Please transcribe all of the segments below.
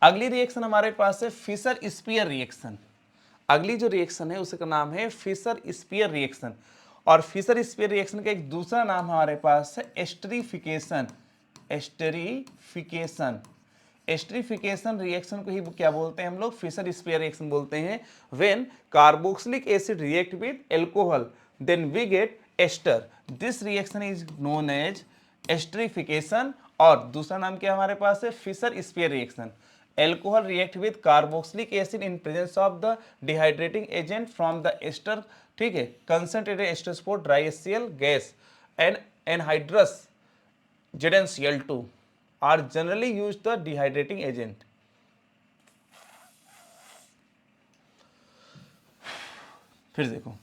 अगली रिएक्शन हमारे पास है फिशर स्पीयर रिएक्शन। अगली जो रिएक्शन है उसका नाम है फिशर स्पीयर रिएक्शन। और फिशर स्पीयर रिएक्शन का एक दूसरा नाम हमारे पास है एस्टरीफिकेशन। एस्टरीफिकेशन, एस्टरीफिकेशन रिएक्शन को ही क्या बोलते हैं हम लोग, फिशर स्पीयर रिएक्शन बोलते हैं। When carboxylic acid react with alcohol then we get ester, this reaction is known as esterification. और दूसरा नाम क्या हमारे पास है, Fischer Speier reaction. Alcohol react with carboxylic acid in presence of the dehydrating agent from the ester, ठीक है, concentrated ester for dry HCl gas and anhydrous ZnCl2 are generally used the dehydrating agent। फिर देखो,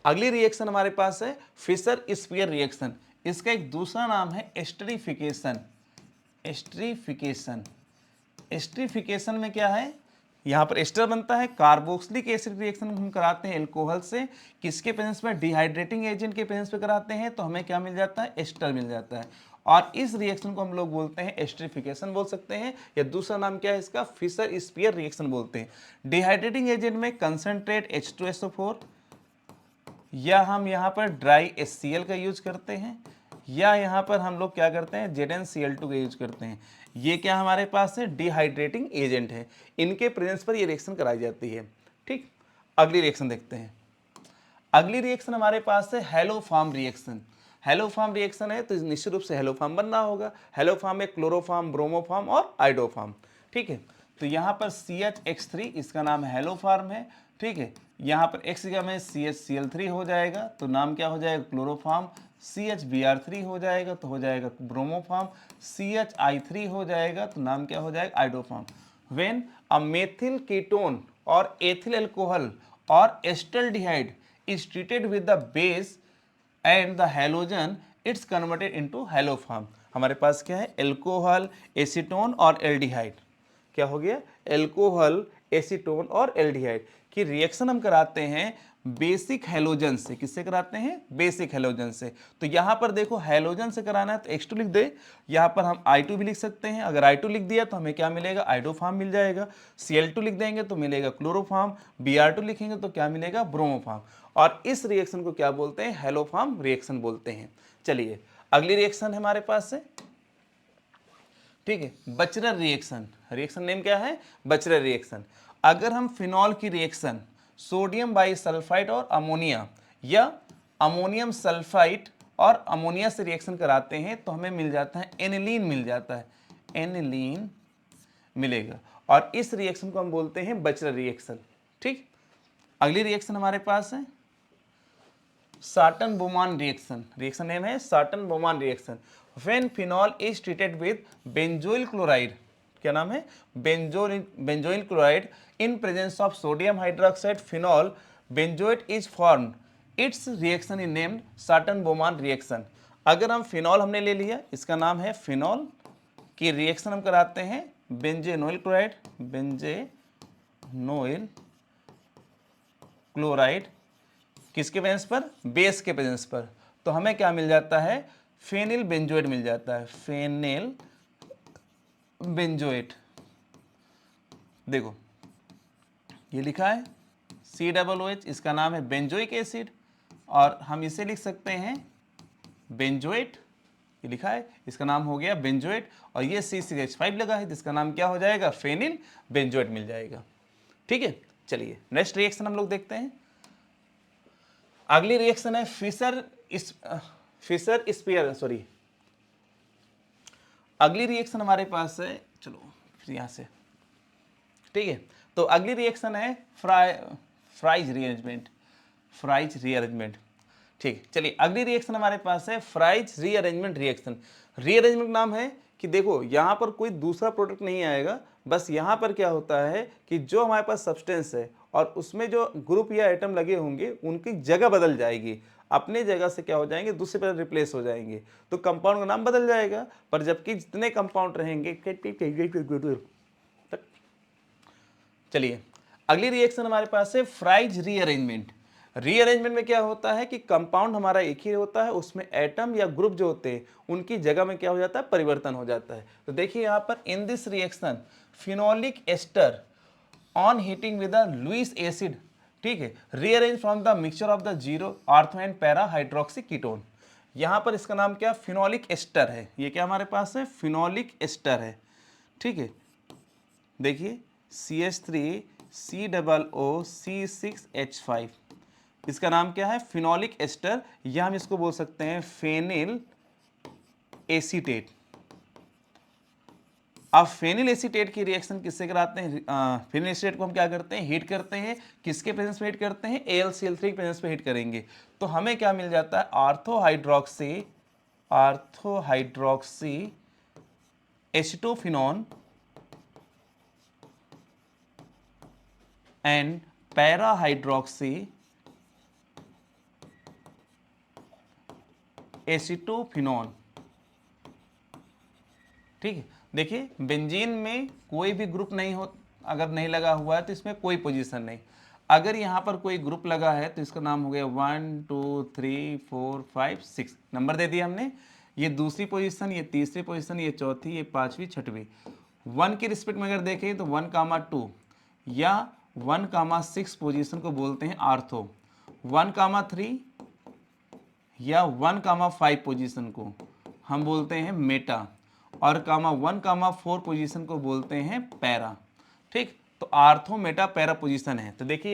अगली reaction हमारे पास है Fischer Speier reaction. इसका एक दूसरा नाम है एस्टरीफिकेशन। एस्टरीफिकेशन, एस्टरीफिकेशन में क्या है, यहाँ पर एस्टर बनता है, कार्बोक्सिलिक एसिड रिएक्शन हम कराते हैं एल्कोहल से, किसके प्रेजेंस में, डिहाइड्रेटिंग एजेंट के प्रेजेंस पे कराते हैं, तो हमें क्या मिल जाता है, एस्टर मिल जाता है। और इस रिएक्शन को हम लोग बोलते हैं एस्टरीफिकेशन बोल सकते हैं, या दूसरा नाम क्या है इसका, फिशर स्पीयर रिएक्शन बोलते हैं। डिहाइड्रेटिंग एजेंट में कंसंट्रेट H2SO4, या हम यहाँ पर ड्राई HCl का यूज करते हैं, या यहाँ पर हम लोग क्या करते हैं, ZnCl2 का यूज करते हैं। ये क्या हमारे पास है, डिहाइड्रेटिंग एजेंट है, इनके प्रेजेंस पर ये रिएक्शन कराई जाती है। ठीक, अगली रिएक्शन देखते हैं। अगली रिएक्शन हमारे पास है हेलोफॉर्म रिएक्शन। हेलोफॉर्म रिएक्शन है तो निश्चित रूप से हेलोफॉर्म बनना होगा। हेलोफॉर्म में क्लोरोफॉर्म, ब्रोमोफॉर्म और आइडोफॉर्म। ठीक है, तो यहाँ पर CH-X3 इसका नाम हेलोफॉर्म है। ठीक है, यहाँ पर X की जगह में CH-Cl3 हो जाएगा तो नाम क्या हो जाएगा, क्लोरोफॉर्म। CH-Br3 हो जाएगा तो हो जाएगा ब्रोमोफॉर्म। CH-I3 हो जाएगा तो नाम क्या हो जाएगा, iodoform. When a methyl ketone और एथिल अल्कोहल और acetaldehyde is treated with the base and the halogen, it's converted into haloform। हमारे पास क्या है, एल्कोहल, एसीटोन और एल्डिहाइड। क्या हो गया, एल्कोहल, एसीटोन और एल्डिहाइड की रिएक्शन हम कराते हैं बेसिक हेलोजन से। किससे कराते हैं, बेसिक हेलोजन से। तो यहां पर देखो हेलोजन से कराना है तो X2 लिख दे, यहां पर हम I2 भी लिख सकते हैं। अगर I2 लिख दिया तो हमें क्या मिलेगा, आइडोफॉर्म मिल जाएगा। Cl2 लिख देंगे तो मिलेगा क्लोरोफॉर्म। Br2 लिखेंगे तो क्या मिलेगा, ब्रोमोफॉर्म। और इस रिएक्शन को क्या बोलते हैं, हेलोफॉर्म रिएक्शन बोलते हैं। चलिए अगली रिएक्शन हमारे पास है, ठीक है, बचरर रिएक्शन। रिएक्शन नेम क्या है, बचरर रिएक्शन। अगर हम फिनॉल की रिएक्शन सोडियम बाइसल्फाइड और अमोनिया, या अमोनियम सल्फाइड और अमोनिया से रिएक्शन कराते हैं तो हमें मिल जाता है एनिलीन, मिल जाता है एनिलीन मिलेगा। और इस रिएक्शन को हम बोलते हैं बचरर रिएक्शन। ठीक, अगली रिएक्शन हमारे पास है साटन-बोमान रिएक्शन। रिएक्शन नेम है Schotten Baumann reaction. When phenol is treated with benzoyl chloride, क्या नाम है, benzoyl chloride in presence of sodium hydroxide phenol benzoate is formed, it's reaction is named Schotten Baumann reaction. अगर हम phenol हमने ले लिया, इसका नाम है फिनॉल, की रिएक्शन हम कराते हैं बेंजेनोइल क्लोराइड, बेंजेनोइल क्लोराइड, किसके प्रेजेंस पर, बेस के प्रेजेंस पर, तो हमें क्या मिल जाता है, फेनिल बेंजोएट मिल जाता है, फेनिल बेंजोएट। देखो ये लिखा है COOH, इसका नाम है बेंजोइक एसिड, और हम इसे लिख सकते हैं बेंजोएट। ये लिखा है, इसका नाम हो गया बेंजोएट, और ये C6H5 लगा है जिसका नाम क्या हो जाएगा, फेनिल बेंजोएट मिल जाएगा। ठीक है, चलिए नेक्स्ट रिएक्शन हम लोग देखते हैं। अगली रिएक्शन है फिशर स्पीयर, सॉरी, अगली रिएक्शन हमारे पास है, चलो फिर यहां से, ठीक है, तो अगली रिएक्शन है फ्राइज रीअरेंजमेंट। फ्राइज रीअरेंजमेंट, ठीक, चलिए अगली रिएक्शन हमारे पास है फ्राइज रीअरेंजमेंट रिएक्शन। रीअरेंजमेंट नाम है कि देखो यहाँ पर कोई दूसरा प्रोडक्ट नहीं आएगा, बस यहाँ पर क्या होता है कि जो हमारे पास सब्सटेंस है और उसमें जो ग्रुप या आइटम लगे होंगे उनकी जगह बदल जाएगी, अपने जगह से क्या हो जाएंगे, दूसरे पर रिप्लेस हो जाएंगे, तो कंपाउंड का नाम बदल जाएगा। पर जबकि जितने कंपाउंड रहेंगे, चलिए अगली रिएक्शन हमारे पास है फ्राइज रीअरेंजमेंट। रीअरेंजमेंट में क्या होता है कि कंपाउंड हमारा एक ही होता है, उसमें एटम या ग्रुप जो होते हैं उनकी जगह में क्या हो जाता है, परिवर्तन हो जाता है। तो देखिए यहाँ पर in this reaction phenolic ester on heating with the Lewis acid, ठीक है, rearrange from the mixture of the zero ortho and para hydroxy ketone. यहाँ पर इसका नाम क्या, फिनोलिक एस्टर है। ये क्या हमारे पास है, फिनोलिक एस्टर है, ठीक है। देखिए CH3COO6H5, इसका नाम क्या है, फिनोलिक एस्टर, या हम इसको बोल सकते हैं फेनिल एसीटेट। अब फेनिल एसीटेट की रिएक्शन किससे कराते हैं, फेनिल एसीटेट को हम क्या करते हैं, हीट करते हैं, किसके प्रेजेंस में हीट करते हैं, AlCl3 के प्रेजेंस में हीट करेंगे, तो हमें क्या मिल जाता है, आर्थोहाइड्रोक्सी एसिटोफिनॉन एंड पैराहाइड्रोक्सी एसिटोफिनॉन, ठीक है। देखिए बेंजीन में कोई भी ग्रुप नहीं हो, अगर नहीं लगा हुआ है तो इसमें कोई पोजीशन नहीं। अगर यहाँ पर कोई ग्रुप लगा है तो इसका नाम हो गया 1 2 3 4 5 6, नंबर दे दिया हमने। ये दूसरी पोजीशन, ये तीसरी पोजीशन, ये चौथी, ये पांचवी, छठवीं। 1 के रिस्पेक्ट में अगर देखें तो 1,2 या 1,6 पोजीशन को बोलते हैं आर्थो, 1,3 या 1,5 पोजीशन को हम बोलते हैं मेटा, और 1,4 पोजीशन को बोलते हैं पैरा, ठीक। तो आर्थो मेटा पैरा पोजीशन है। तो देखिए